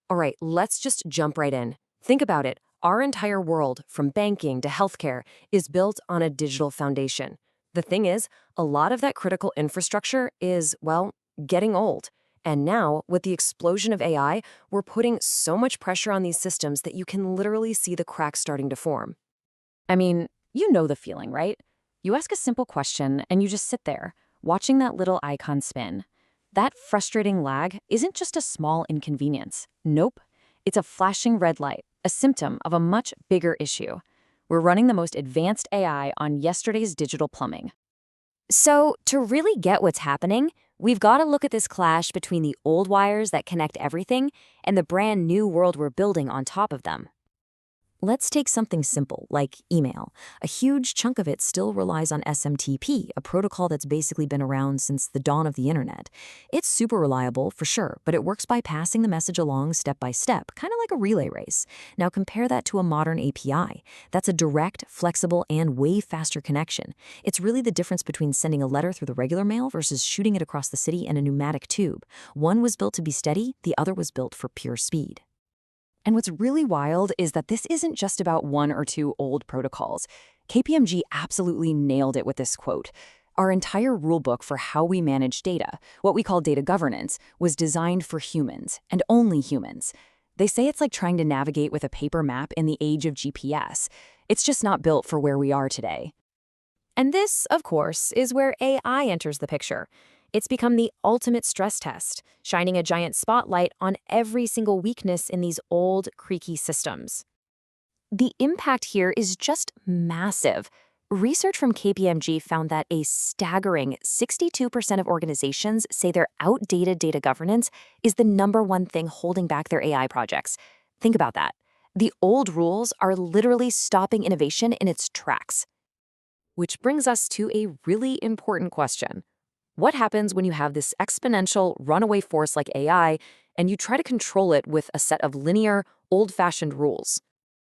All right, let's just jump right in. Think about it. Our entire world, from banking to healthcare, is built on a digital foundation. The thing is, a lot of that critical infrastructure is, well, getting old. And now, with the explosion of AI, we're putting so much pressure on these systems that you can literally see the cracks starting to form. I mean, you know the feeling, right? You ask a simple question and you just sit there, watching that little icon spin. That frustrating lag isn't just a small inconvenience. Nope. It's a flashing red light, a symptom of a much bigger issue. We're running the most advanced AI on yesterday's digital plumbing. So, to really get what's happening, we've got to look at this clash between the old wires that connect everything and the brand new world we're building on top of them. Let's take something simple, like email. A huge chunk of it still relies on SMTP, a protocol that's basically been around since the dawn of the internet. It's super reliable, for sure, but it works by passing the message along step by step, kind of like a relay race. Now compare that to a modern API. That's a direct, flexible, and way faster connection. It's really the difference between sending a letter through the regular mail versus shooting it across the city in a pneumatic tube. One was built to be steady, the other was built for pure speed. And what's really wild is that this isn't just about one or two old protocols. KPMG absolutely nailed it with this quote. Our entire rulebook for how we manage data, what we call data governance, was designed for humans, and only humans. They say it's like trying to navigate with a paper map in the age of GPS. It's just not built for where we are today. And this, of course, is where AI enters the picture. It's become the ultimate stress test, shining a giant spotlight on every single weakness in these old, creaky systems. The impact here is just massive. Research from KPMG found that a staggering 62% of organizations say their outdated data governance is the #1 thing holding back their AI projects. Think about that. The old rules are literally stopping innovation in its tracks. Which brings us to a really important question. What happens when you have this exponential runaway force like AI and you try to control it with a set of linear, old-fashioned rules?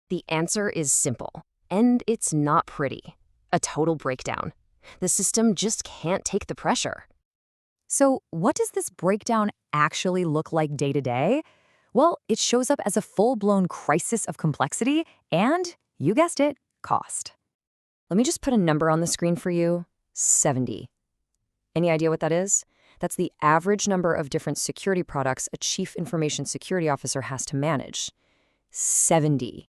The answer is simple, and it's not pretty. A total breakdown. The system just can't take the pressure. So what does this breakdown actually look like day to day? Well, it shows up as a full-blown crisis of complexity and, you guessed it, cost. Let me just put a number on the screen for you. 70. Any idea what that is? That's the average number of different security products a chief information security officer has to manage. 70.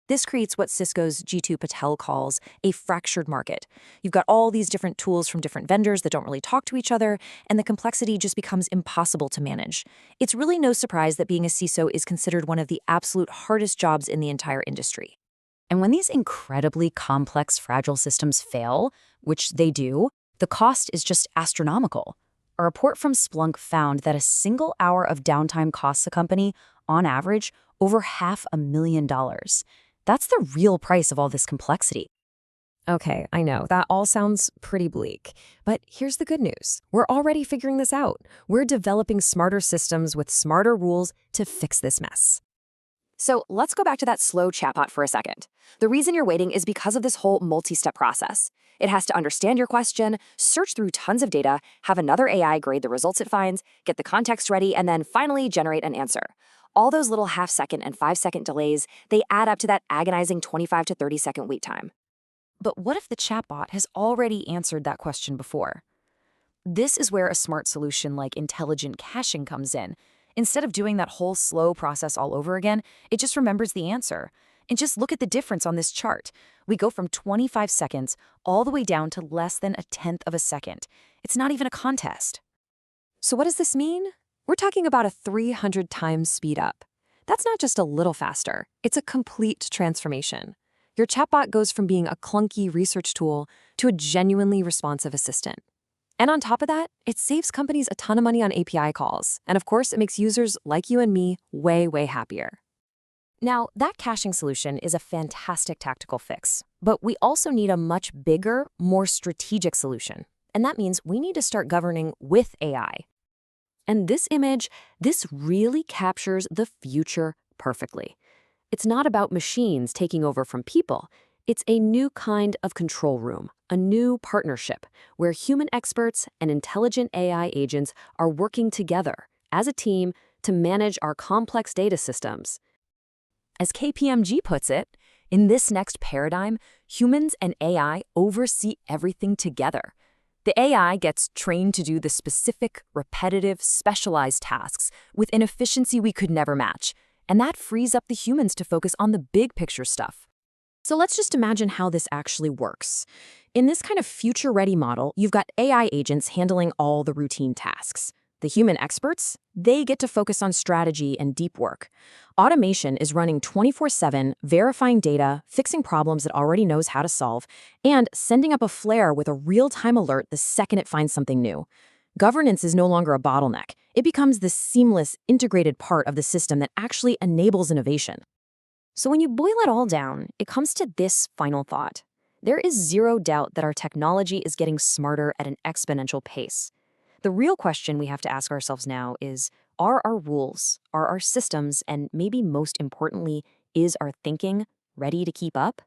This creates what Cisco's Jeetu Patel calls a fractured market. You've got all these different tools from different vendors that don't really talk to each other, and the complexity just becomes impossible to manage. It's really no surprise that being a CISO is considered one of the absolute hardest jobs in the entire industry. And when these incredibly complex, fragile systems fail, which they do, the cost is just astronomical. A report from Splunk found that a single hour of downtime costs a company, on average, over $500,000. That's the real price of all this complexity. Okay, I know, that all sounds pretty bleak. But here's the good news. We're already figuring this out. We're developing smarter systems with smarter rules to fix this mess. So let's go back to that slow chatbot for a second. The reason you're waiting is because of this whole multi-step process. It has to understand your question, search through tons of data, have another AI grade the results it finds, get the context ready, and then finally generate an answer. All those little half-second and 5-second delays, they add up to that agonizing 25 to 30-second wait time. But what if the chatbot has already answered that question before? This is where a smart solution like intelligent caching comes in. Instead of doing that whole slow process all over again, it just remembers the answer. And just look at the difference on this chart. We go from 25 seconds all the way down to less than 1/10 of a second. It's not even a contest. So what does this mean? We're talking about a 300 times speed up. That's not just a little faster, it's a complete transformation. Your chatbot goes from being a clunky research tool to a genuinely responsive assistant. And on top of that, it saves companies a ton of money on API calls. And of course, it makes users like you and me way, way happier. Now, that caching solution is a fantastic tactical fix, but we also need a much bigger, more strategic solution. And that means we need to start governing with AI. And this image, this really captures the future perfectly. It's not about machines taking over from people. It's a new kind of control room, a new partnership where human experts and intelligent AI agents are working together as a team to manage our complex data systems. As KPMG puts it, in this next paradigm, humans and AI oversee everything together. The AI gets trained to do the specific, repetitive, specialized tasks with an efficiency we could never match, and that frees up the humans to focus on the big picture stuff. So let's just imagine how this actually works. In this kind of future-ready model, you've got AI agents handling all the routine tasks. The human experts, they get to focus on strategy and deep work. Automation is running 24/7, verifying data, fixing problems it already knows how to solve, and sending up a flare with a real-time alert the second it finds something new. Governance is no longer a bottleneck. It becomes the seamless, integrated part of the system that actually enables innovation. So when you boil it all down, it comes to this final thought. There is zero doubt that our technology is getting smarter at an exponential pace. The real question we have to ask ourselves now is, are our rules, are our systems, and maybe most importantly, is our thinking ready to keep up?